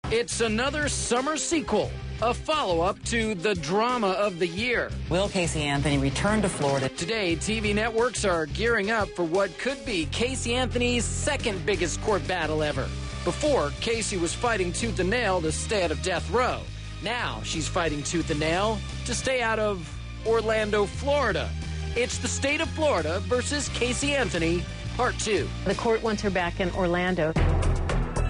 It's another summer sequel, a follow-up to the drama of the year. Will Casey Anthony return to Florida? Today, TV networks are gearing up for what could be Casey Anthony's second biggest court battle ever. Before, Casey was fighting tooth and nail to stay out of death row. Now, she's fighting tooth and nail to stay out of Orlando, Florida. It's the state of Florida versus Casey Anthony, Part 2. The court wants her back in Orlando.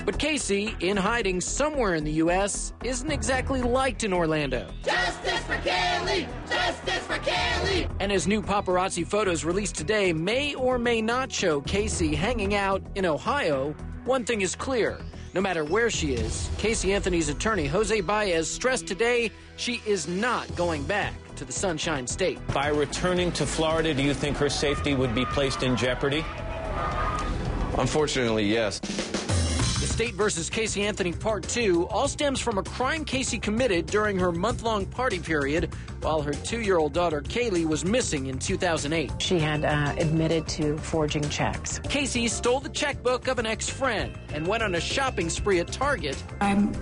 But Casey, in hiding somewhere in the U.S., isn't exactly liked in Orlando. Justice for Kaylee! Justice for Kaylee! And as new paparazzi photos released today may or may not show Casey hanging out in Ohio, one thing is clear. No matter where she is, Casey Anthony's attorney, Jose Baez, stressed today she is not going back to the Sunshine State. By returning to Florida, do you think her safety would be placed in jeopardy? Unfortunately, yes. The State versus Casey Anthony Part 2 all stems from a crime Casey committed during her month-long party period while her 2-year-old daughter Kaylee was missing in 2008. She had admitted to forging checks. Casey stole the checkbook of an ex-friend and went on a shopping spree at Target. I'm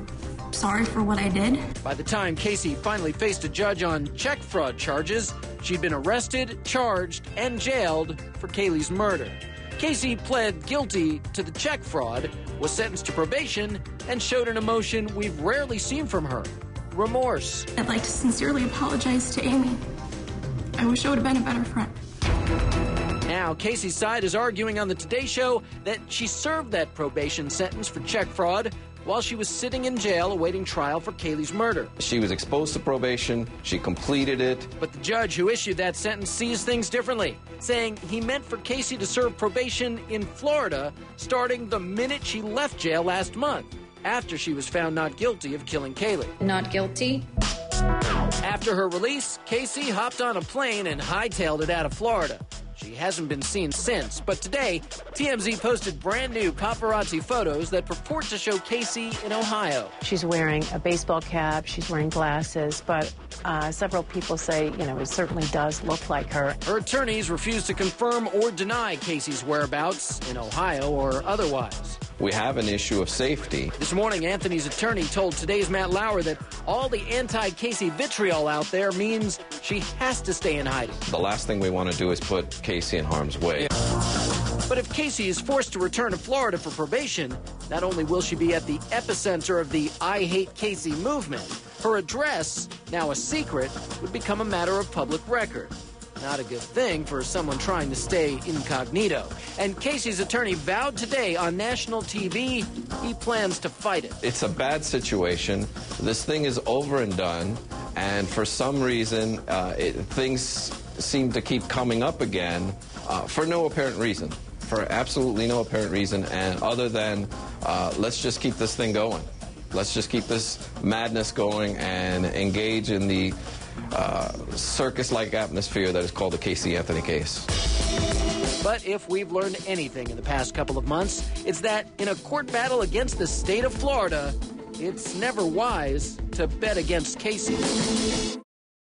sorry for what I did. By the time Casey finally faced a judge on check fraud charges, she'd been arrested, charged, and jailed for Kaylee's murder. Casey pled guilty to the check fraud, was sentenced to probation, and showed an emotion we've rarely seen from her: remorse. I'd like to sincerely apologize to Amy. I wish I would have been a better friend. Now, Casey's side is arguing on the Today Show that she served that probation sentence for check fraud while she was sitting in jail awaiting trial for Kaylee's murder. She was exposed to probation. She completed it. But the judge who issued that sentence sees things differently, saying he meant for Casey to serve probation in Florida starting the minute she left jail last month, after she was found not guilty of killing Kaylee. Not guilty. After her release, Casey hopped on a plane and hightailed it out of Florida. She hasn't been seen since, but today, TMZ posted brand new paparazzi photos that purport to show Casey in Ohio. She's wearing a baseball cap, she's wearing glasses, but several people say, it certainly does look like her. Her attorneys refuse to confirm or deny Casey's whereabouts in Ohio or otherwise. We have an issue of safety. This morning, Anthony's attorney told Today's Matt Lauer that all the anti-Casey vitriol out there means she has to stay in hiding. The last thing we want to do is put Casey in harm's way. But if Casey is forced to return to Florida for probation, not only will she be at the epicenter of the I Hate Casey movement, her address, now a secret, would become a matter of public record. Not a good thing for someone trying to stay incognito. And Casey's attorney vowed today on national TV he plans to fight it. It's a bad situation. This thing is over and done. And for some reason, things seem to keep coming up again for no apparent reason. For absolutely no apparent reason, and other than let's just keep this thing going. Let's just keep this madness going and engage in the circus-like atmosphere that is called the Casey Anthony case. But if we've learned anything in the past couple of months, it's that in a court battle against the state of Florida, it's never wise to bet against Casey.